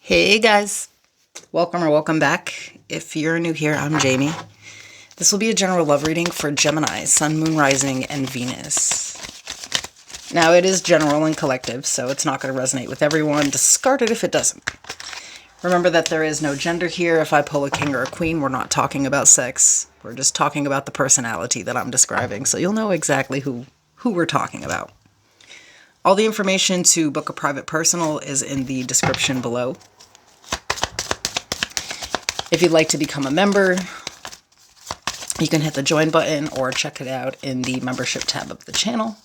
Hey guys, welcome or welcome back. If you're new here, I'm Jamie. This will be a general love reading for Gemini, Sun, Moon, Rising, and Venus. Now it is general and collective, so it's not going to resonate with everyone. Discard it if it doesn't. Remember that there is no gender here. If I pull a king or a queen, we're not talking about sex. We're just talking about the personality that I'm describing, so you'll know exactly who we're talking about. All the information to book a private personal is in the description below. If you'd like to become a member, you can hit the join button or check it out in the membership tab of the channel.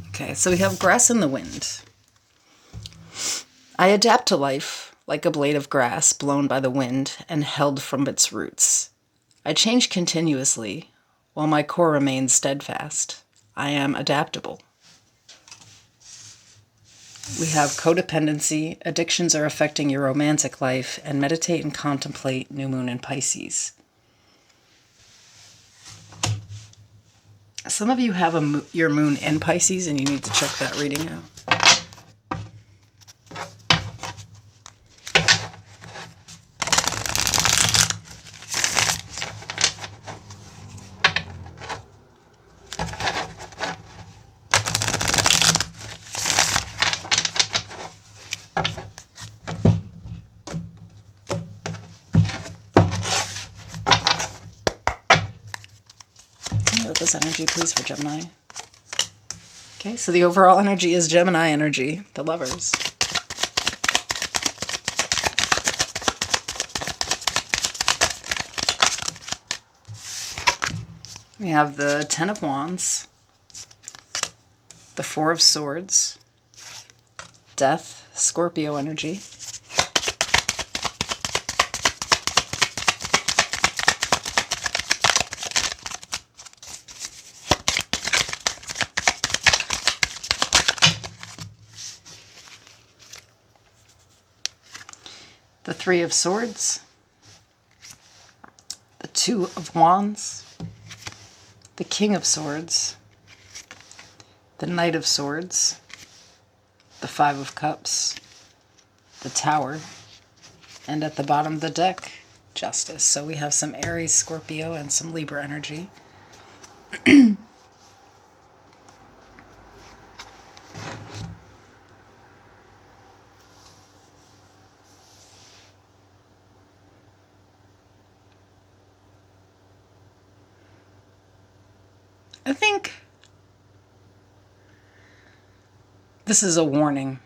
Okay, so we have grass in the wind. I adapt to life like a blade of grass blown by the wind and held from its roots. I change continuously while my core remains steadfast. I am adaptable. We have codependency, addictions are affecting your romantic life, and meditate and contemplate new moon in Pisces. Some of you have your moon in Pisces and you need to check that reading out. This energy, please, for Gemini. Okay, so the overall energy is Gemini energy, the lovers. We have the Ten of Wands, the Four of Swords, Death, Scorpio energy. The Three of Swords, the Two of Wands, the King of Swords, the Knight of Swords, the Five of Cups, the Tower, and at the bottom of the deck, Justice. So we have some Aries, Scorpio, and some Libra energy. I think this is a warning.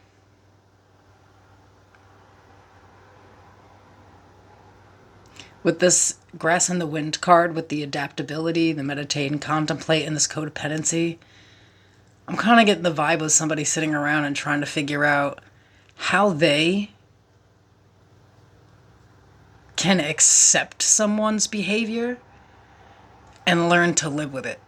With this grass in the wind card, with the adaptability, the meditate and contemplate, and this codependency, I'm kind of getting the vibe of somebody sitting around and trying to figure out how they can accept someone's behavior and learn to live with it.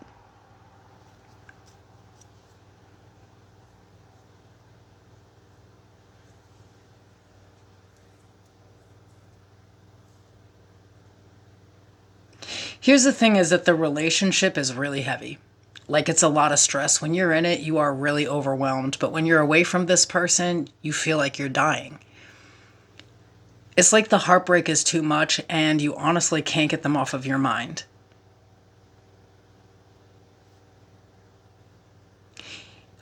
Here's the thing, is that the relationship is really heavy. Like, it's a lot of stress. When you're in it, you are really overwhelmed. But when you're away from this person, you feel like you're dying. It's like the heartbreak is too much and you honestly can't get them off of your mind.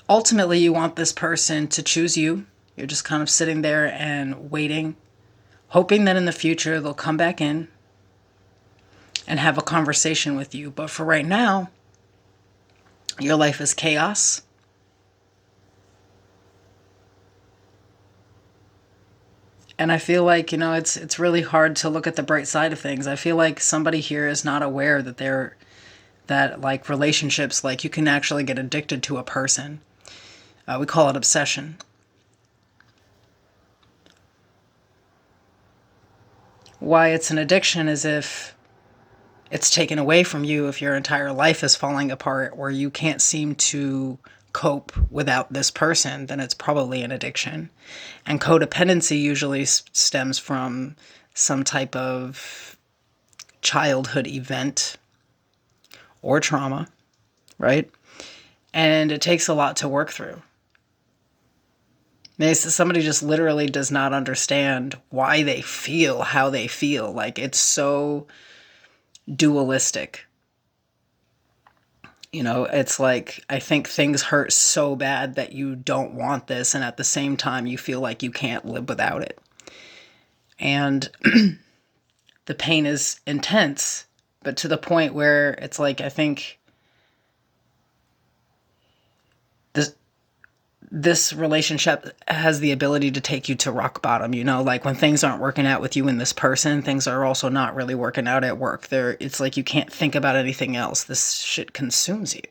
Ultimately, you want this person to choose you. You're just kind of sitting there and waiting, hoping that in the future they'll come back in and have a conversation with you. But for right now, your life is chaos. And I feel like, it's really hard to look at the bright side of things. I feel like somebody here is not aware that like relationships, like you can actually get addicted to a person. We call it obsession. Why it's an addiction is if it's taken away from you, if your entire life is falling apart, or you can't seem to cope without this person, then it's probably an addiction. And codependency usually stems from some type of childhood event or trauma, right? And it takes a lot to work through. Maybe somebody just literally does not understand why they feel how they feel. Like, it's so dualistic. You know, it's like, I think things hurt so bad that you don't want this, and at the same time you feel like you can't live without it. And the pain is intense, but to the point where it's like, I think this relationship has the ability to take you to rock bottom, you know, like when things aren't working out with you and this person, things are also not really working out at work. It's like you can't think about anything else. This shit consumes you.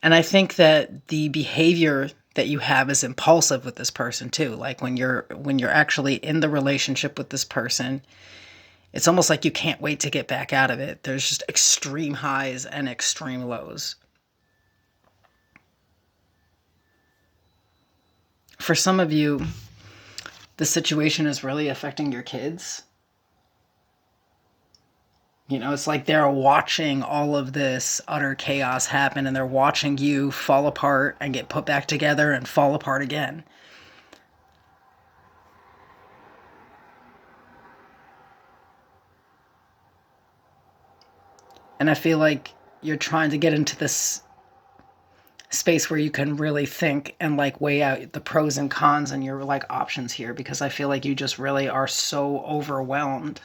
And I think that the behavior that you have is impulsive with this person too. Like when you're actually in the relationship with this person, it's almost like you can't wait to get back out of it. There's just extreme highs and extreme lows. For some of you, the situation is really affecting your kids. You know, it's like they're watching all of this utter chaos happen, and they're watching you fall apart and get put back together and fall apart again. And I feel like you're trying to get into this space where you can really think and like weigh out the pros and cons and your like options here, because I feel like you just really are so overwhelmed.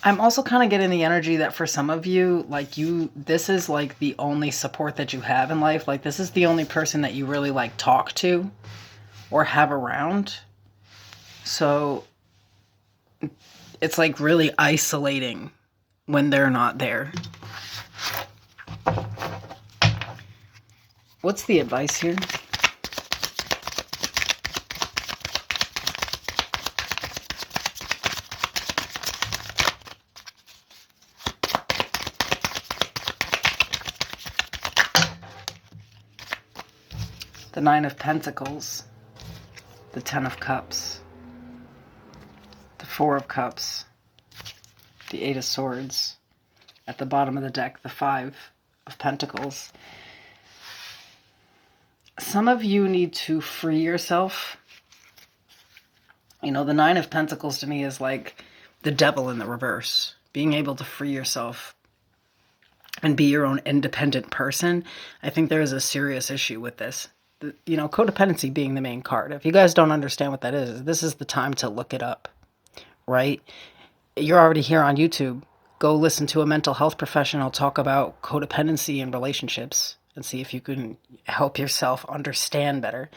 I'm also kind of getting the energy that for some of you, like this is like the only support that you have in life. Like this is the only person that you really like talk to or have around. So it's like really isolating when they're not there. What's the advice here? The Nine of Pentacles, the Ten of Cups, the Four of Cups, the Eight of Swords. At the bottom of the deck, the Five of Pentacles. Some of you need to free yourself. You know, the Nine of Pentacles to me is like the devil in the reverse. Being able to free yourself and be your own independent person. I think there is a serious issue with this. You know, codependency being the main card. If you guys don't understand what that is, this is the time to look it up, right? You're already here on YouTube. Go listen to a mental health professional talk about codependency in relationships and see if you can help yourself understand better.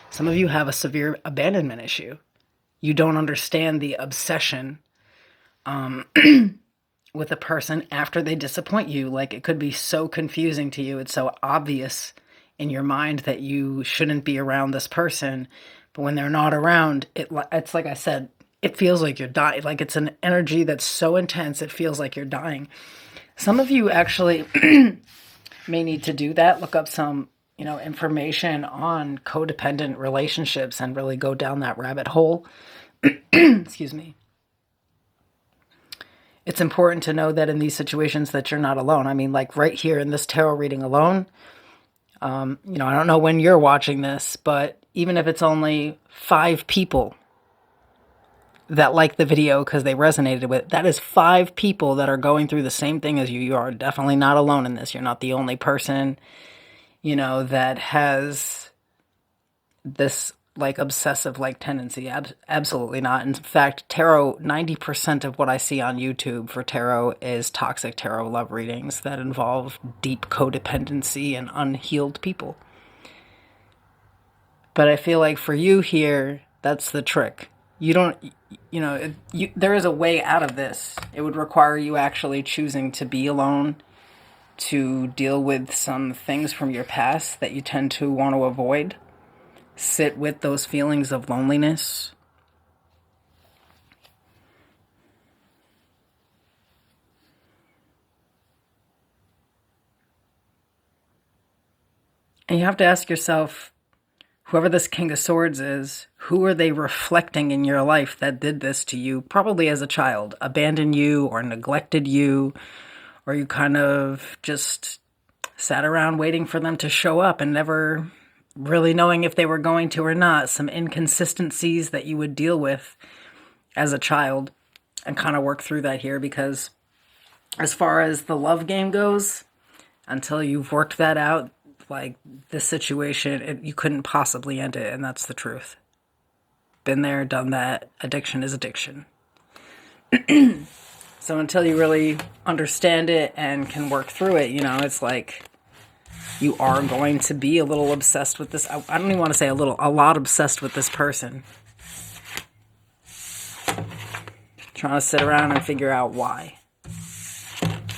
Some of you have a severe abandonment issue. You don't understand the obsession with a person after they disappoint you. Like, it could be so confusing to you. It's so obvious in your mind that you shouldn't be around this person. But when they're not around, it's like I said, it feels like you're dying. Like it's an energy that's so intense, it feels like you're dying. Some of you actually may need to do that. Look up some, you know, information on codependent relationships and really go down that rabbit hole. Excuse me. It's important to know that in these situations that you're not alone. I mean, like right here in this tarot reading alone, you know, I don't know when you're watching this, but even if it's only 5 people that like the video because they resonated with it, that is 5 people that are going through the same thing as you. You are definitely not alone in this. You're not the only person, you know, that has this like obsessive like tendency. Absolutely not. In fact, tarot, 90% of what I see on YouTube for tarot is toxic tarot love readings that involve deep codependency and unhealed people. But I feel like for you here, that's the trick. You don't, you know, there is a way out of this. It would require you actually choosing to be alone, to deal with some things from your past that you tend to want to avoid. Sit with those feelings of loneliness. And you have to ask yourself, whoever this King of Swords is, who are they reflecting in your life that did this to you, probably as a child, abandoned you or neglected you, or you kind of just sat around waiting for them to show up and never really knowing if they were going to or not. Some inconsistencies that you would deal with as a child, and kind of work through that here, because as far as the love game goes, until you've worked that out, like this situation, you couldn't possibly end it, and that's the truth. Been there, done that. Addiction is addiction. So until you really understand it and can work through it, it's like you are going to be a little obsessed with this. I don't even want to say a lot obsessed with this person. Trying to sit around and figure out why.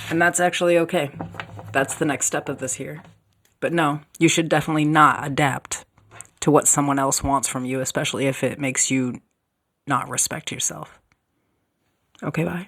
And that's actually okay. That's the next step of this here. But no, you should definitely not adapt to what someone else wants from you, especially if it makes you not respect yourself. Okay, bye.